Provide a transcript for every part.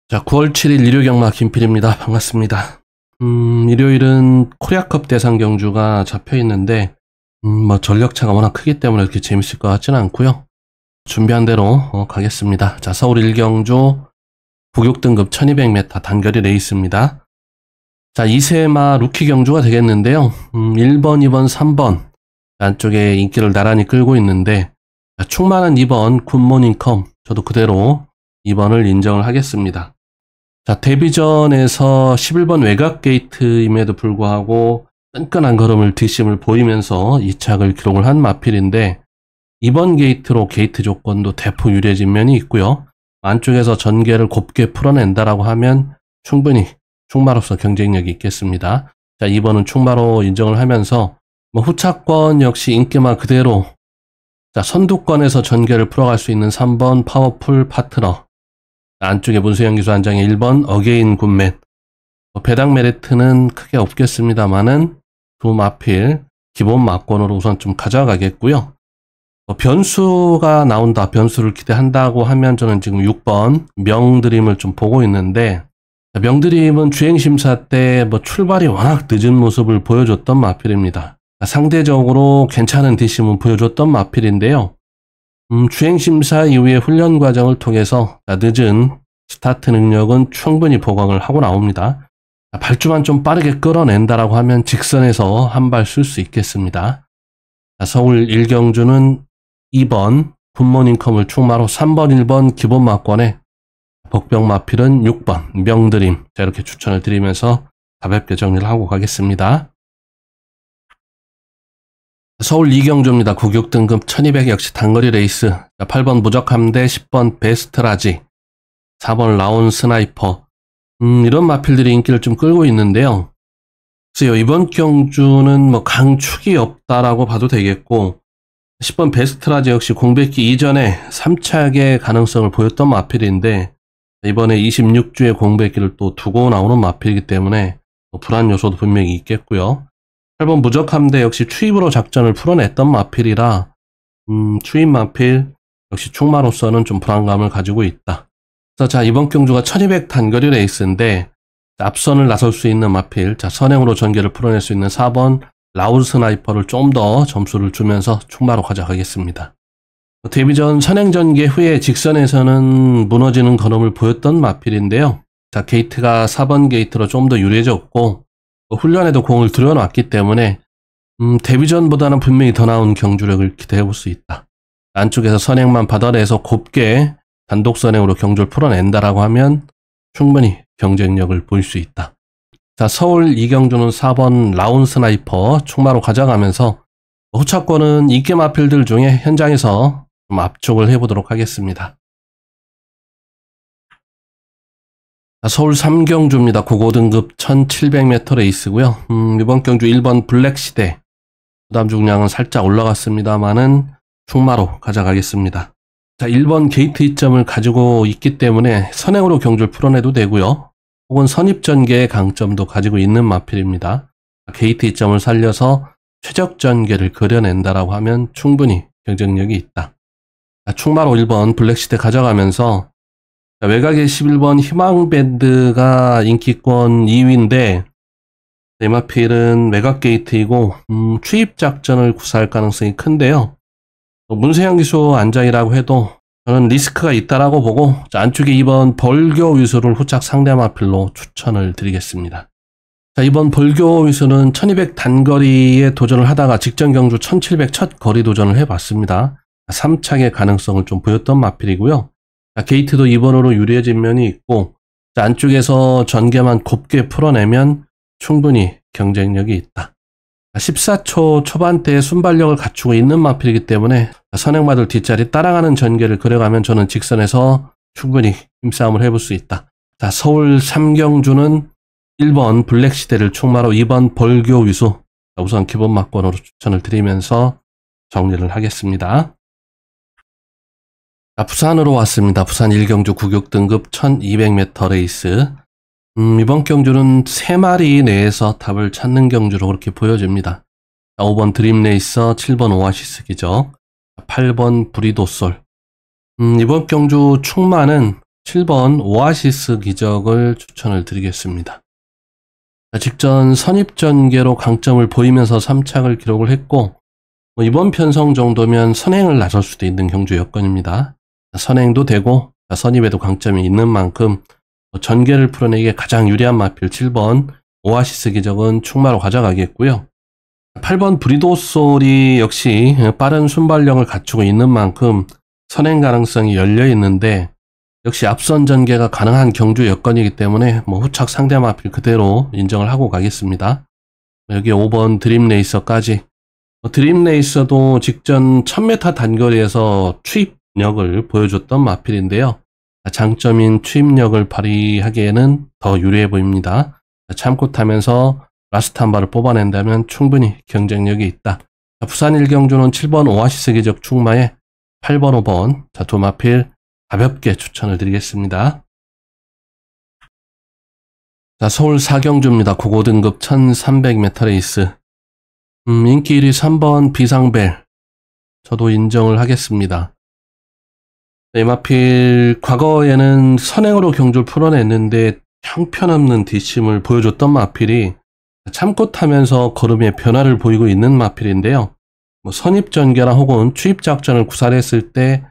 자, 9월 7일 일요경마 김필입니다. 반갑습니다. 일요일은 코리아컵 대상 경주가 잡혀 있는데, 전력차가 워낙 크기 때문에 그렇게 재밌을 것 같지는 않고요. 준비한 대로 가겠습니다. 자, 서울 1경주 국육등급 1200m 단거리 레이스입니다. 자, 2세마 루키 경주가 되겠는데요. 1번, 2번, 3번 안쪽에 인기를 나란히 끌고 있는데, 자, 충만한 2번 굿모닝컴, 저도 그대로 2번을 인정을 하겠습니다. 자, 데뷔전에서 11번 외곽 게이트임에도 불구하고 끈끈한 걸음을 뒷심을 보이면서 2착을 기록을 한 마필인데, 이번 게이트로 게이트 조건도 대폭 유리해진 면이 있고요. 안쪽에서 전개를 곱게 풀어낸다라고 하면 충분히 충마로서 경쟁력이 있겠습니다. 자, 2번은 충마로 인정을 하면서 후차권 역시 인기마 그대로, 자, 선두권에서 전개를 풀어갈 수 있는 3번 파워풀 파트너, 안쪽에 문수영 기수 안장의 1번 어게인 굿맨, 배당 메리트는 크게 없겠습니다만은 두 마필 기본 막권으로 우선 좀 가져가겠고요. 변수가 나온다, 변수를 기대한다고 하면 저는 지금 6번 명드림을 좀 보고 있는데, 명드림은 주행심사 때 출발이 워낙 늦은 모습을 보여줬던 마필입니다. 상대적으로 괜찮은 뒷심은 보여줬던 마필인데요. 주행심사 이후에 훈련 과정을 통해서 늦은 스타트 능력은 충분히 보강을 하고 나옵니다. 발주만 좀 빠르게 끌어낸다라고 하면 직선에서 한 발 쓸 수 있겠습니다. 서울 1경주는 2번 굿모닝컴을 충마로 3번 1번 기본 막권에 복병 마필은 6번 명드림, 자, 이렇게 추천을 드리면서 가볍게 정리를 하고 가겠습니다. 서울 2경주입니다. 국육등급 1200 역시 단거리 레이스. 8번 무적함대, 10번 베스트라지, 4번 라온 스나이퍼, 이런 마필들이 인기를 좀 끌고 있는데요. 글쎄요, 이번 경주는 강축이 없다라고 봐도 되겠고, 10번 베스트라지 역시 공백기 이전에 3착의 가능성을 보였던 마필인데, 이번에 26주의 공백기를 또 두고 나오는 마필이기 때문에 불안 요소도 분명히 있겠고요. 8번 무적함대 역시 추입으로 작전을 풀어냈던 마필이라 추입 마필 역시 충마로서는 좀 불안감을 가지고 있다. 그래서 자, 이번 경주가 1200 단거리 레이스인데 앞선을 나설 수 있는 마필, 자, 선행으로 전개를 풀어낼 수 있는 4번 라운 스나이퍼를 좀 더 점수를 주면서 충마로 가져가겠습니다. 데뷔전 선행 전개 후에 직선에서는 무너지는 걸음을 보였던 마필인데요. 자, 게이트가 4번 게이트로 좀 더 유리해졌고 훈련에도 공을 들여놨기 때문에 데뷔전보다는 분명히 더 나은 경주력을 기대해 볼 수 있다. 안쪽에서 선행만 받아내서 곱게 단독 선행으로 경주를 풀어낸다라고 하면 충분히 경쟁력을 보일 수 있다. 자, 서울 2경주는 4번 라운 스나이퍼 충마로 가져가면서 후차권은 인기 마필들 중에 현장에서 좀 압축을 해보도록 하겠습니다. 서울 3경주입니다. 고고등급 1700m 레이스고요. 이번 경주 1번 블랙시대, 부담 중량은 살짝 올라갔습니다만은 충마로 가져가겠습니다. 자, 1번 게이트 이점을 가지고 있기 때문에 선행으로 경주를 풀어내도 되고요. 혹은 선입 전개의 강점도 가지고 있는 마필입니다. 게이트 이점을 살려서 최적 전개를 그려낸다라고 하면 충분히 경쟁력이 있다. 자, 충마로 1번 블랙시대 가져가면서 외곽의 11번 희망밴드가 인기권 2위인데 네마필은 외곽 게이트이고 추입 작전을 구사할 가능성이 큰데요. 문세영 기수 안장이라고 해도 저는 리스크가 있다라고 보고, 안쪽에 2번 벌교 위수를 후착 상대 마필로 추천을 드리겠습니다. 자, 이번 벌교 위수는 1200 단거리에 도전을 하다가 직전 경주 1700 첫 거리 도전을 해봤습니다. 3착의 가능성을 좀 보였던 마필이고요. 게이트도 2번으로 유리해진 면이 있고, 안쪽에서 전개만 곱게 풀어내면 충분히 경쟁력이 있다. 14초 초반대에 순발력을 갖추고 있는 마필이기 때문에 선행마들 뒷자리 따라가는 전개를 그려가면 저는 직선에서 충분히 힘싸움을 해볼 수 있다. 자, 서울 3경주는 1번 블랙시대를 충마로 2번 벌교 위수, 우선 기본 막권으로 추천을 드리면서 정리를 하겠습니다. 자, 부산으로 왔습니다. 부산 1경주 국육등급 1200m 레이스. 이번 경주는 3마리 내에서 답을 찾는 경주로 그렇게 보여집니다. 5번 드림레이서, 7번 오아시스 기적, 8번 브리도솔. 이번 경주 충마는 7번 오아시스 기적을 추천을 드리겠습니다. 직전 선입전개로 강점을 보이면서 3착을 기록을 했고 이번 편성 정도면 선행을 나설 수도 있는 경주 여건입니다. 선행도 되고 선입에도 강점이 있는 만큼 전개를 풀어내기에 가장 유리한 마필 7번 오아시스 기적은 충마로 가져가겠고요. 8번 브리도솔이 역시 빠른 순발력을 갖추고 있는 만큼 선행 가능성이 열려 있는데 역시 앞선 전개가 가능한 경주 여건이기 때문에 후착 상대 마필 그대로 인정을 하고 가겠습니다. 여기 5번 드림레이서까지. 드림레이서도 직전 1000m 단거리에서 추입력을 보여줬던 마필인데요. 장점인 추입력을 발휘하기에는 더 유리해 보입니다. 참고 타면서 라스트 한 발을 뽑아낸다면 충분히 경쟁력이 있다. 부산 1경주는 7번 오아시스 기적 충마에 8번, 5번 두 마필 가볍게 추천을 드리겠습니다. 서울 4경주입니다. 고고등급 1300m 레이스. 인기 1위 3번 비상벨. 저도 인정을 하겠습니다. 이 마필 과거에는 선행으로 경주를 풀어냈는데 형편없는 뒷심을 보여줬던 마필이 참고 타면서 걸음에 변화를 보이고 있는 마필인데요. 선입전개나 혹은 추입작전을 구사했을 때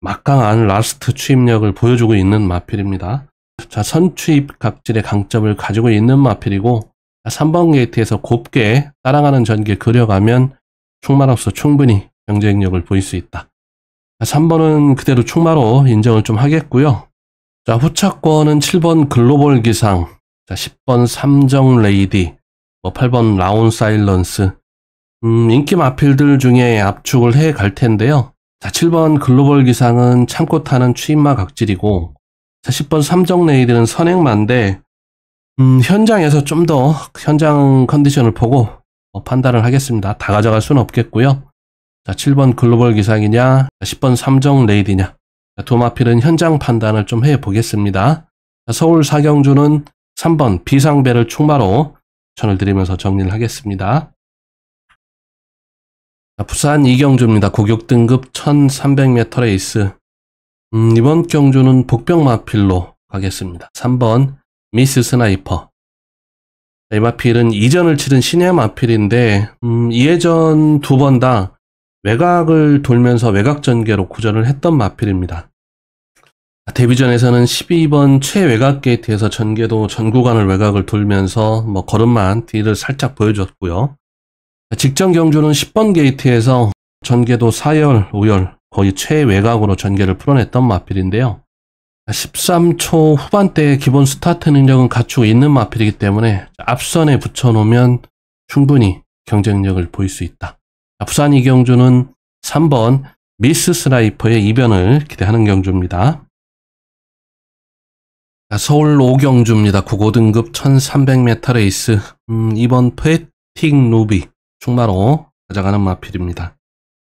막강한 라스트 추입력을 보여주고 있는 마필입니다. 선추입 각질의 강점을 가지고 있는 마필이고 3번 게이트에서 곱게 따라가는 전개 그려가면 충마로서 충분히 경쟁력을 보일 수 있다. 3번은 그대로 충마로 인정을 좀 하겠고요. 후차권은 7번 글로벌 기상, 10번 삼정 레이디, 8번 라온 사일런스. 인기 마필들 중에 압축을 해 갈 텐데요. 7번 글로벌 기상은 참고 타는 추임마 각질이고 10번 삼정 레이디는 선행마인데 현장에서 좀 더 현장 컨디션을 보고 판단을 하겠습니다. 다 가져갈 수는 없겠고요. 7번 글로벌 기상이냐 10번 삼정 레이디냐 두 마필은 현장 판단을 좀 해보겠습니다. 서울 4경주는 3번 비상배를 충마로 추천을 드리면서 정리를 하겠습니다. 부산 2경주입니다. 고격등급 1300m 레이스. 이번 경주는 복병 마필로 가겠습니다. 3번 미스 스나이퍼. 이 마필은 이전을 치른 신예 마필인데 이해전 두 번 다 외곽을 돌면서 외곽 전개로 구전을 했던 마필입니다. 데뷔전에서는 12번 최외곽 게이트에서 전개도 전 구간을 외곽을 돌면서 걸음만 뒤를 살짝 보여줬고요. 직전 경주는 10번 게이트에서 전개도 4열, 5열 거의 최외곽으로 전개를 풀어냈던 마필인데요. 13초 후반대의 기본 스타트 능력은 갖추고 있는 마필이기 때문에 앞선에 붙여놓으면 충분히 경쟁력을 보일 수 있다. 부산 2경주는 3번 미스 스나이퍼의 이변을 기대하는 경주입니다. 서울 5경주입니다. 9고등급 1300m 레이스. 2번 포에틱 루비 충마로 가져가는 마필입니다.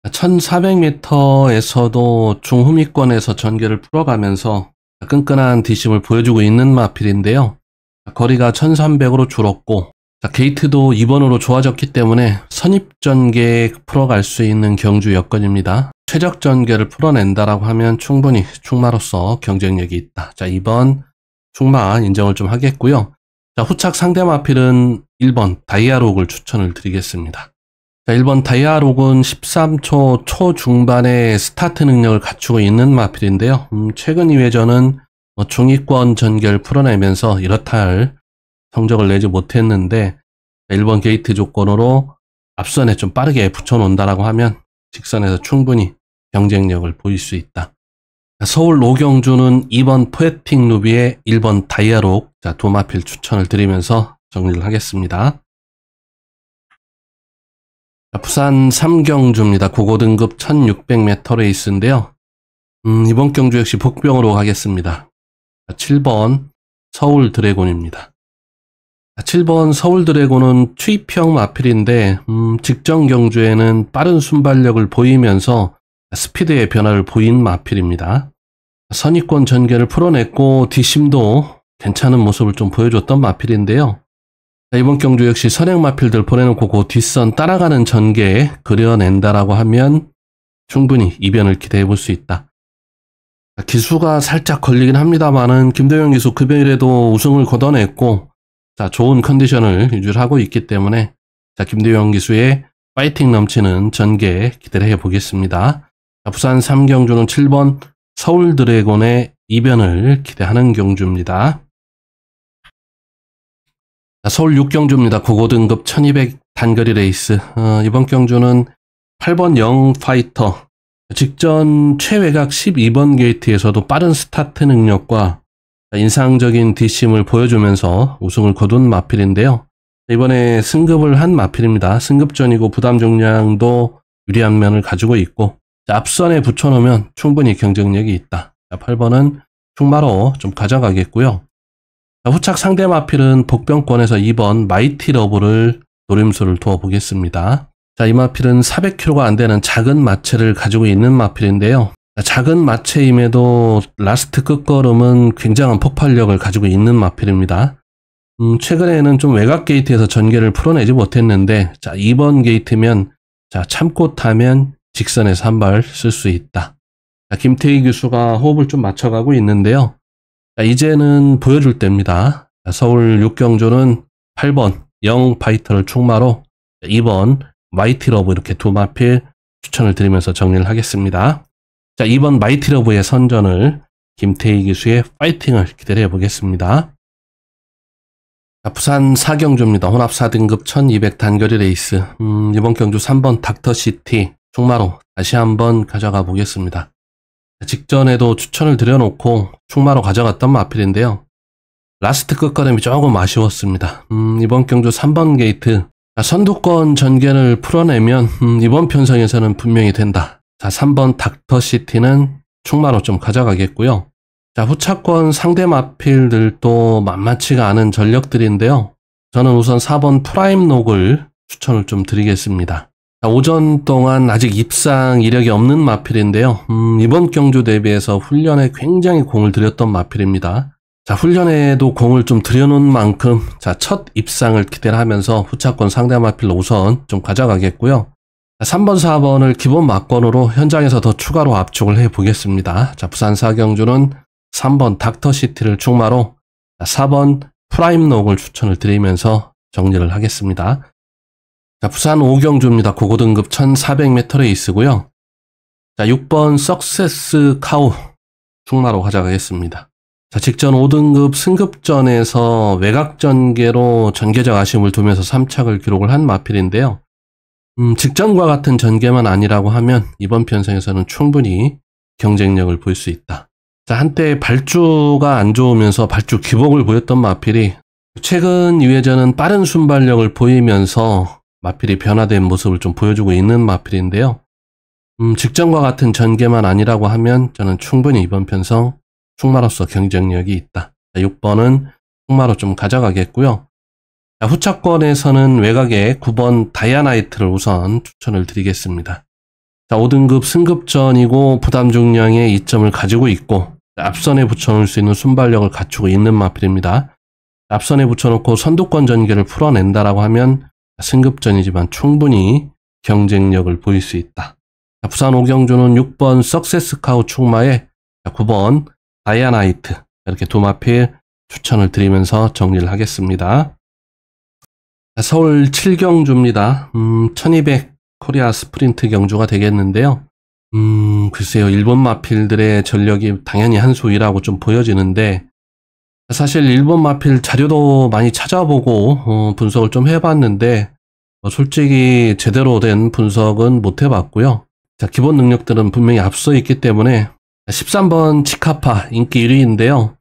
1400m에서도 중후미권에서 전개를 풀어가면서 끈끈한 뒷심을 보여주고 있는 마필인데요. 거리가 1300으로 줄었고 게이트도 2번으로 좋아졌기 때문에 선입전개 풀어갈 수 있는 경주 여건입니다. 최적전개를 풀어낸다라고 하면 충분히 충마로서 경쟁력이 있다. 2번 충마 인정을 좀 하겠고요. 후착 상대 마필은 1번 다이아록을 추천을 드리겠습니다. 1번 다이아록은 13초 초중반의 스타트 능력을 갖추고 있는 마필인데요. 최근 2회전은 중위권 전개를 풀어내면서 이렇다 할 성적을 내지 못했는데 1번 게이트 조건으로 앞선에 좀 빠르게 붙여놓는다라고 하면 직선에서 충분히 경쟁력을 보일 수 있다. 서울 5경주는 2번 포에틱 루비의 1번 다이아록 두 마필 추천을 드리면서 정리를 하겠습니다. 부산 3경주입니다. 고고등급 1600m 레이스인데요. 이번 경주 역시 복병으로 가겠습니다. 7번 서울 드래곤입니다. 7번 서울 드래곤은 추입형 마필인데 직전 경주에는 빠른 순발력을 보이면서 스피드의 변화를 보인 마필입니다. 선입권 전개를 풀어냈고 뒷심도 괜찮은 모습을 좀 보여줬던 마필인데요. 이번 경주 역시 선행 마필들 보내놓고 그 뒷선 따라가는 전개에 그려낸다라고 하면 충분히 이변을 기대해 볼 수 있다. 기수가 살짝 걸리긴 합니다만은 김도영 기수 금요일에도 우승을 거둬냈고, 자, 좋은 컨디션을 유지를 하고 있기 때문에, 자, 김도영 기수의 파이팅 넘치는 전개 기대를 해보겠습니다. 자, 부산 3경주는 7번 서울 드래곤의 이변을 기대하는 경주입니다. 자, 서울 6경주입니다. 고고등급 1200 단거리 레이스. 이번 경주는 8번 영 파이터. 직전 최외곽 12번 게이트에서도 빠른 스타트 능력과 인상적인 뒷심을 보여주면서 우승을 거둔 마필인데요. 이번에 승급을 한 마필입니다. 승급전이고 부담 중량도 유리한 면을 가지고 있고, 앞선에 붙여놓으면 충분히 경쟁력이 있다. 8번은 충마로 좀 가져가겠고요. 후착 상대 마필은 복병권에서 2번 마이티 러브를 노림수를 두어 보겠습니다. 자, 이 마필은 400kg가 안 되는 작은 마체를 가지고 있는 마필인데요. 작은 마체임에도 라스트 끝걸음은 굉장한 폭발력을 가지고 있는 마필입니다. 최근에는 좀 외곽 게이트에서 전개를 풀어내지 못했는데, 자, 2번 게이트면, 자, 참고 타면 직선에서 한 발 쓸 수 있다. 자, 김태희 교수가 호흡을 좀 맞춰가고 있는데요. 자, 이제는 보여줄 때입니다. 자, 서울 6경주는 8번 영 파이터를 충마로 2번 마이티 러브 이렇게 두 마필 추천을 드리면서 정리를 하겠습니다. 자, 2번 마이티 러브의 선전을 김태희 기수의 파이팅을 기대해 보겠습니다. 자, 부산 4경주입니다. 혼합 4등급 1200 단거리 레이스. 이번 경주 3번 닥터시티 충마로 다시 한번 가져가 보겠습니다. 직전에도 추천을 드려놓고 충마로 가져갔던 마필인데요. 라스트 끝걸음이 조금 아쉬웠습니다. 이번 경주 3번 게이트. 자, 선두권 전개를 풀어내면 이번 편성에서는 분명히 된다. 자, 3번 닥터시티는 충마로 좀 가져가겠고요. 자, 후차권 상대 마필들도 만만치가 않은 전력들인데요. 저는 우선 4번 프라임 녹을 추천을 좀 드리겠습니다. 자, 오전 동안 아직 입상 이력이 없는 마필인데요. 이번 경주 대비해서 훈련에 굉장히 공을 들였던 마필입니다. 자, 훈련에도 공을 좀 들여놓은 만큼, 자, 첫 입상을 기대를 하면서 후차권 상대 마필로 우선 좀 가져가겠고요. 자, 3번, 4번을 기본 막건으로 현장에서 더 추가로 압축을 해 보겠습니다. 자, 부산 4경주는 3번 닥터시티를 충마로 4번 프라임녹을 추천을 드리면서 정리를 하겠습니다. 자, 부산 5경주입니다. 고고등급 1400m 레이스고요. 자, 6번 석세스 카우 충마로 가져가겠습니다. 자, 직전 5등급 승급전에서 외곽 전개로 전개적 아쉬움을 두면서 3착을 기록을 한 마필인데요. 직전과 같은 전개만 아니라고 하면 이번 편성에서는 충분히 경쟁력을 볼 수 있다. 자, 한때 발주가 안 좋으면서 발주 기복을 보였던 마필이 최근 2회전은 빠른 순발력을 보이면서 마필이 변화된 모습을 좀 보여주고 있는 마필인데요. 직전과 같은 전개만 아니라고 하면 저는 충분히 이번 편성 충마로서 경쟁력이 있다. 자, 6번은 충마로 좀 가져가겠고요. 자, 후차권에서는 외곽에 9번 다이아나이트를 우선 추천을 드리겠습니다. 자, 5등급 승급전이고 부담 중량의 이점을 가지고 있고 앞선에 붙여놓을 수 있는 순발력을 갖추고 있는 마필입니다. 앞선에 붙여놓고 선두권 전개를 풀어낸다라고 하면 승급전이지만 충분히 경쟁력을 보일 수 있다. 자, 부산 5경주는 6번 석세스카우 충마에 9번 다이아나이트 이렇게 두 마필 추천을 드리면서 정리를 하겠습니다. 자, 서울 7경주입니다. 1200 코리아 스프린트 경주가 되겠는데요. 글쎄요, 일본 마필들의 전력이 당연히 한 수위라고 좀 보여지는데, 사실 일본 마필 자료도 많이 찾아보고 분석을 좀 해봤는데 솔직히 제대로 된 분석은 못 해봤고요. 자, 기본 능력들은 분명히 앞서 있기 때문에 13번 치카파 인기 1위인데요.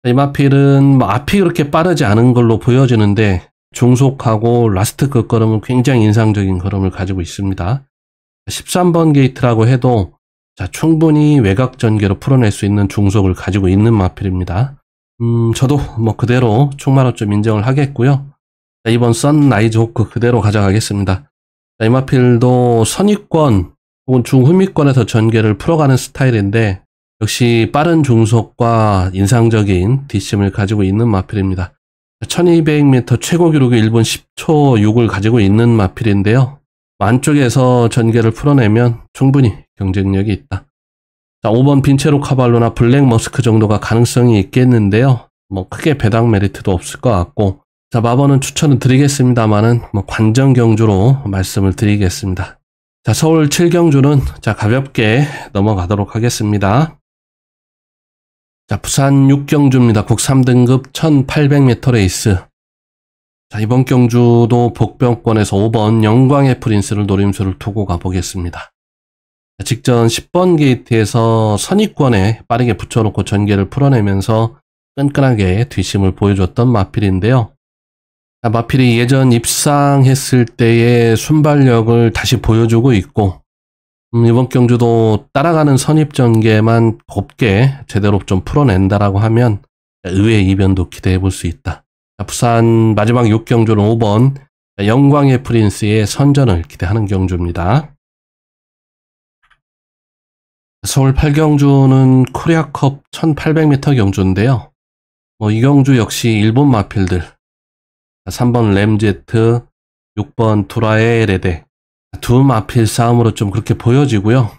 이 마필은 앞이 그렇게 빠르지 않은 걸로 보여지는데 중속하고 라스트 끝걸음은 굉장히 인상적인 걸음을 가지고 있습니다. 13번 게이트라고 해도 자, 충분히 외곽 전개로 풀어낼 수 있는 중속을 가지고 있는 마필입니다. 저도 뭐 그대로 충마로 좀 인정을 하겠고요. 자, 이번 선라이즈 호크 그대로 가져가겠습니다. 자, 이 마필도 선위권 혹은 중후미권에서 전개를 풀어가는 스타일인데 역시 빠른 중속과 인상적인 뒷심을 가지고 있는 마필입니다. 1200m 최고 기록이 1분 10초 6을 가지고 있는 마필인데요. 안쪽에서 전개를 풀어내면 충분히 경쟁력이 있다. 자, 5번 빈체로 카발로나 블랙 머스크 정도가 가능성이 있겠는데요. 뭐 크게 배당 메리트도 없을 것 같고, 자, 마번은 추천을 드리겠습니다만은 뭐 관전 경주로 말씀을 드리겠습니다. 자, 서울 7경주는 자, 가볍게 넘어가도록 하겠습니다. 자, 부산 6경주입니다. 국 3등급 1800m 레이스. 자, 이번 경주도 복병권에서 5번 영광의 프린스를 노림수를 두고 가보겠습니다. 자, 직전 10번 게이트에서 선입권에 빠르게 붙여놓고 전개를 풀어내면서 끈끈하게 뒷심을 보여줬던 마필인데요. 자, 마필이 예전 입상했을 때의 순발력을 다시 보여주고 있고, 이번 경주도 따라가는 선입전개만 곱게 제대로 좀 풀어낸다라고 하면 의외의 이변도 기대해 볼 수 있다. 자, 부산 마지막 6경주는 5번 영광의 프린스의 선전을 기대하는 경주입니다. 서울 8경주는 코리아컵 1800m 경주인데요. 이 경주 역시 일본 마필들 3번 램제트, 6번 두라의 레데 두 마필 싸움으로 좀 그렇게 보여지고요.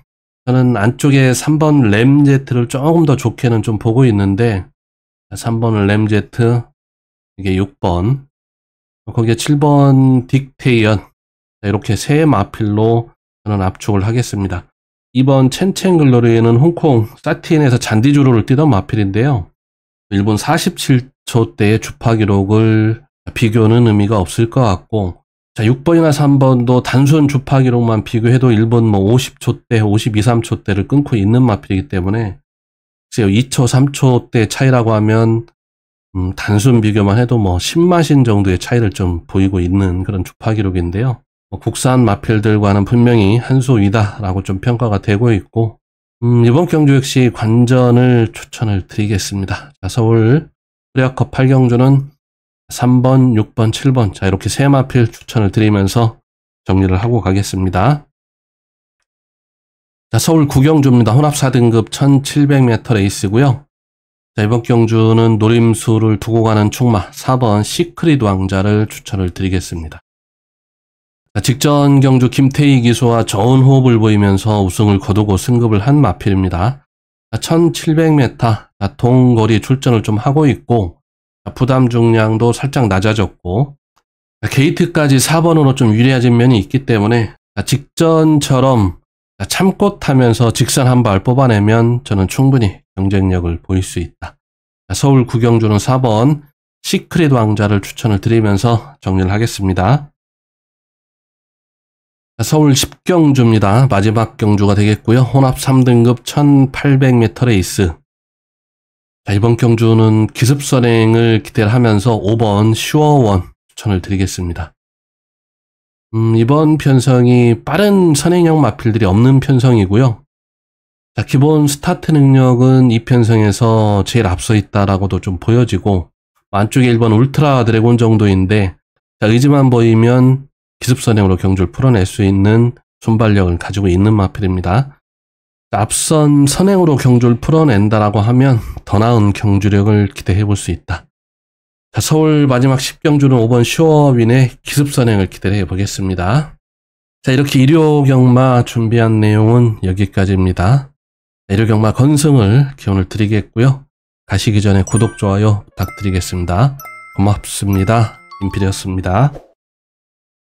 저는 안쪽에 3번 램제트를 조금 더 좋게는 좀 보고 있는데 3번 램제트, 이게 6번, 거기에 7번 딕테이언 이렇게 세 마필로 저는 압축을 하겠습니다. 2번 첸첸글로리는 홍콩 사틴에서 잔디주로를 뛰던 마필인데요. 1분 47초대의 주파 기록을 비교는 의미가 없을 것 같고, 자, 6번이나 3번도 단순 주파 기록만 비교해도 1번 뭐 50초대, 52, 3초대를 끊고 있는 마필이기 때문에, 글쎄요, 2초, 3초대 차이라고 하면, 단순 비교만 해도 뭐 10마신 정도의 차이를 좀 보이고 있는 그런 주파 기록인데요. 국산 마필들과는 분명히 한 수 위다라고 좀 평가가 되고 있고, 이번 경주 역시 관전을 추천을 드리겠습니다. 자, 서울 코리아컵 8경주는 3번, 6번, 7번 자, 이렇게 세 마필 추천을 드리면서 정리를 하고 가겠습니다. 자, 서울 9경주입니다. 혼합 4등급 1700m 레이스고요. 자, 이번 경주는 노림수를 두고 가는 충마 4번 시크릿 왕자를 추천을 드리겠습니다. 자, 직전 경주 김태희 기수와 좋은 호흡을 보이면서 우승을 거두고 승급을 한 마필입니다. 1700m 동거리 출전을 좀 하고 있고, 부담 중량도 살짝 낮아졌고, 게이트까지 4번으로 좀 유리해진 면이 있기 때문에 직전처럼 참고 타면서 직선 한 발 뽑아내면 저는 충분히 경쟁력을 보일 수 있다. 서울 9경주는 4번 시크릿 왕자를 추천을 드리면서 정리를 하겠습니다. 서울 10경주입니다. 마지막 경주가 되겠고요. 혼합 3등급 1800m 레이스. 자, 이번 경주는 기습 선행을 기대를 하면서 5번 슈어원 추천을 드리겠습니다. 이번 편성이 빠른 선행형 마필들이 없는 편성이고요. 자, 기본 스타트 능력은 이 편성에서 제일 앞서 있다라고도 좀 보여지고, 안쪽에 1번 울트라 드래곤 정도인데, 자, 의지만 보이면 기습 선행으로 경주를 풀어낼 수 있는 순발력을 가지고 있는 마필입니다. 앞선 선행으로 경주를 풀어낸다라고 하면 더 나은 경주력을 기대해 볼 수 있다. 자, 서울 마지막 10경주는 5번 슈어윈의 기습 선행을 기대해 보겠습니다. 자, 이렇게 일요경마 준비한 내용은 여기까지입니다. 일요경마 건승을 기원을 드리겠고요. 가시기 전에 구독, 좋아요 부탁드리겠습니다. 고맙습니다. 임필이었습니다.